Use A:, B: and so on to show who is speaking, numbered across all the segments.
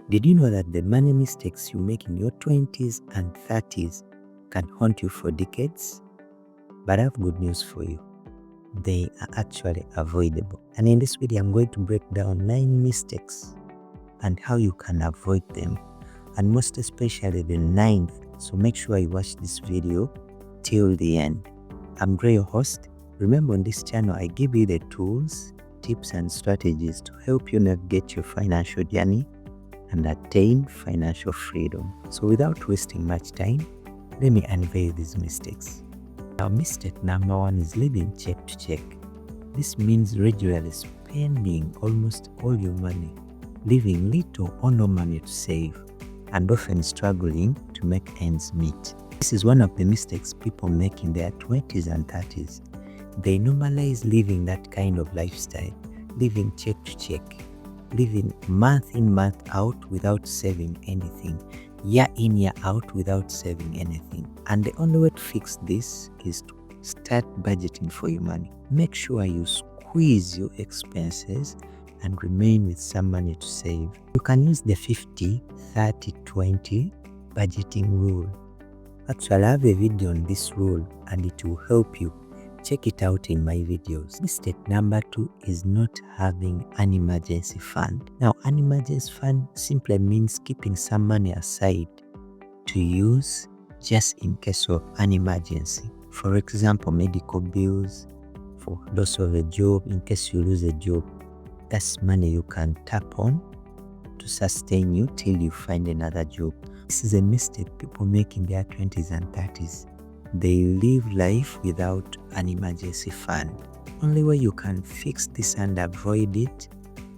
A: Did you know that the money mistakes you make in your 20s and 30s can haunt you for decades? But I have good news for you. They are actually avoidable. And in this video, I'm going to break down 9 mistakes and how you can avoid them. And most especially the 9th. So make sure you watch this video till the end. I'm Gray, your host. Remember, on this channel, I give you the tools, tips, and strategies to help you navigate your financial journey and attain financial freedom. So without wasting much time, let me unveil these mistakes. Now, mistake number 1 is living check to check. This means regularly spending almost all your money, leaving little or no money to save, and often struggling to make ends meet. This is one of the mistakes people make in their 20s and 30s. They normalize living that kind of lifestyle, living check to check, living month in, month out without saving anything, year in, year out without saving anything. And the only way to fix this is to start budgeting for your money. Make sure you squeeze your expenses and remain with some money to save. You can use the 50-30-20 budgeting rule. Actually, I have a video on this rule and it will help you. Check it out in my videos. Mistake number 2 is not having an emergency fund. Now, an emergency fund simply means keeping some money aside to use just in case of an emergency. For example, medical bills, for loss of a job, in case you lose a job. That's money you can tap on to sustain you till you find another job. This is a mistake people make in their 20s and 30s. They live life without an emergency fund. Only way you can fix this and avoid it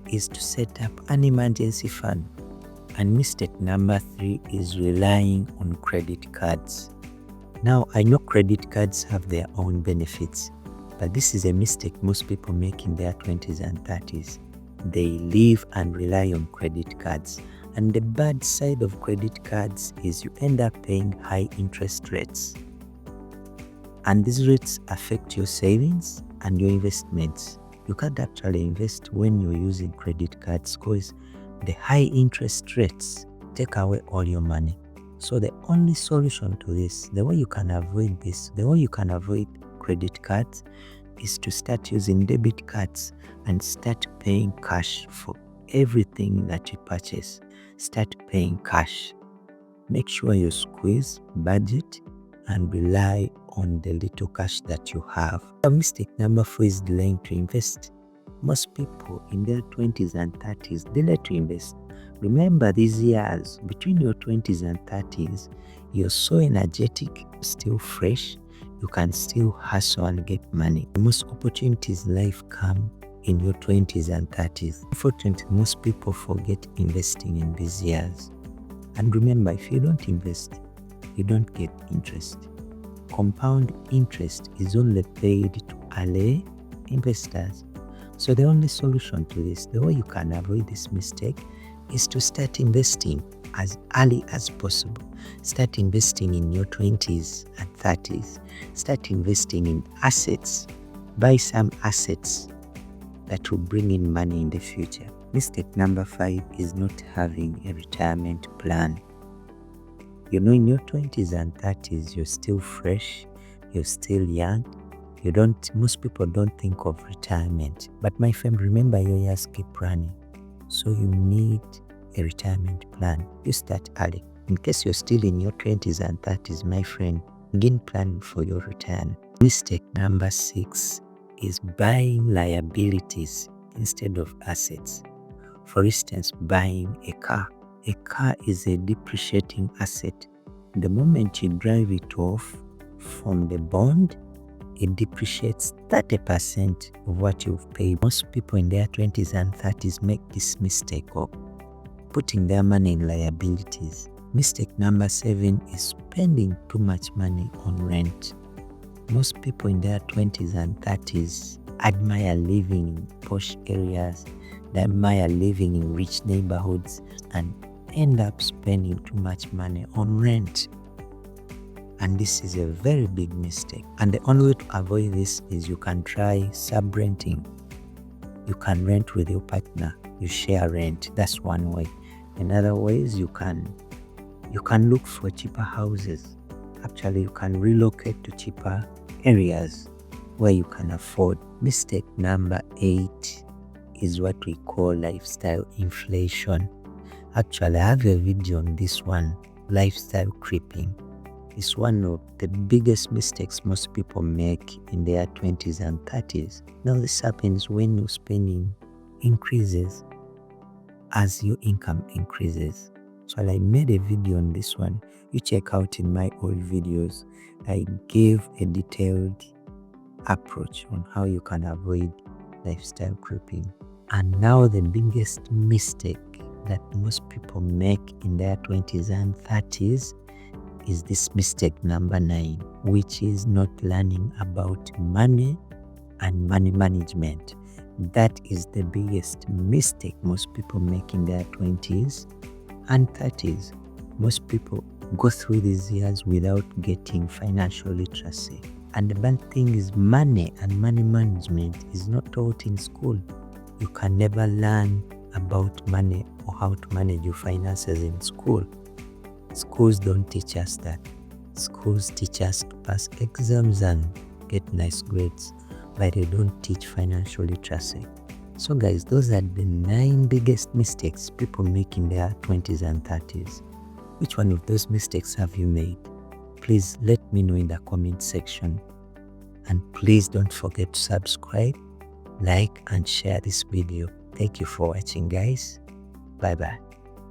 A: is to set up an emergency fund. And mistake number 3 is relying on credit cards. Now, I know credit cards have their own benefits, but this is a mistake most people make in their 20s and 30s. They live and rely on credit cards. And the bad side of credit cards is you end up paying high interest rates. And these rates affect your savings and your investments. You can't actually invest when you're using credit cards because the high interest rates take away all your money. So the only solution to this, the way you can avoid this, the way you can avoid credit cards is to start using debit cards and start paying cash for everything that you purchase. Start paying cash. Make sure you squeeze, budget, and rely on the little cash that you have. Mistake number 4 is delaying to invest. Most people in their 20s and 30s delay to invest. Remember, these years between your 20s and 30s, you're so energetic, still fresh, you can still hustle and get money. Most opportunities in life come in your 20s and 30s. Unfortunately, most people forget investing in these years. And remember, if you don't invest, you don't get interest. Compound interest is only paid to early investors. So the only solution to this, the way you can avoid this mistake, is to start investing as early as possible. Start investing in your 20s and 30s. Start investing in assets. Buy some assets that will bring in money in the future. Mistake number 5 is not having a retirement plan. You know, in your 20s and 30s, you're still fresh, you're still young. Most people don't think of retirement. But my friend, remember, your years keep running. So you need a retirement plan. You start early. In case you're still in your 20s and 30s, my friend, begin planning for your retirement. Mistake number 6 is buying liabilities instead of assets. For instance, buying a car. A car is a depreciating asset. The moment you drive it off from the bond, it depreciates 30% of what you've paid. Most people in their 20s and 30s make this mistake of putting their money in liabilities. Mistake number 7 is spending too much money on rent. Most people in their 20s and 30s admire living in posh areas, they admire living in rich neighborhoods, and end up spending too much money on rent. And this is a very big mistake. And the only way to avoid this is you can try sub-renting. You can rent with your partner. You share rent. That's one way. In other ways, you can look for cheaper houses. Actually, you can relocate to cheaper areas where you can afford. Mistake number 8 is what we call lifestyle inflation. Actually, I have a video on this one, lifestyle creeping. It's one of the biggest mistakes most people make in their 20s and 30s. Now, this happens when your spending increases as your income increases. So I made a video on this one. You check out in my old videos. I gave a detailed approach on how you can avoid lifestyle creeping. And now the biggest mistake that most people make in their 20s and 30s is this mistake number 9, which is not learning about money and money management. That is the biggest mistake most people make in their 20s and 30s. Most people go through these years without getting financial literacy. And the bad thing is money and money management is not taught in school. You can never learn about money or how to manage your finances in school. Schools don't teach us that. Schools teach us to pass exams and get nice grades, but they don't teach financial literacy. So guys, those are the 9 biggest mistakes people make in their 20s and 30s. Which one of those mistakes have you made? Please let me know in the comment section. And please don't forget to subscribe, like and share this video. Thank you for watching, guys. Bye bye.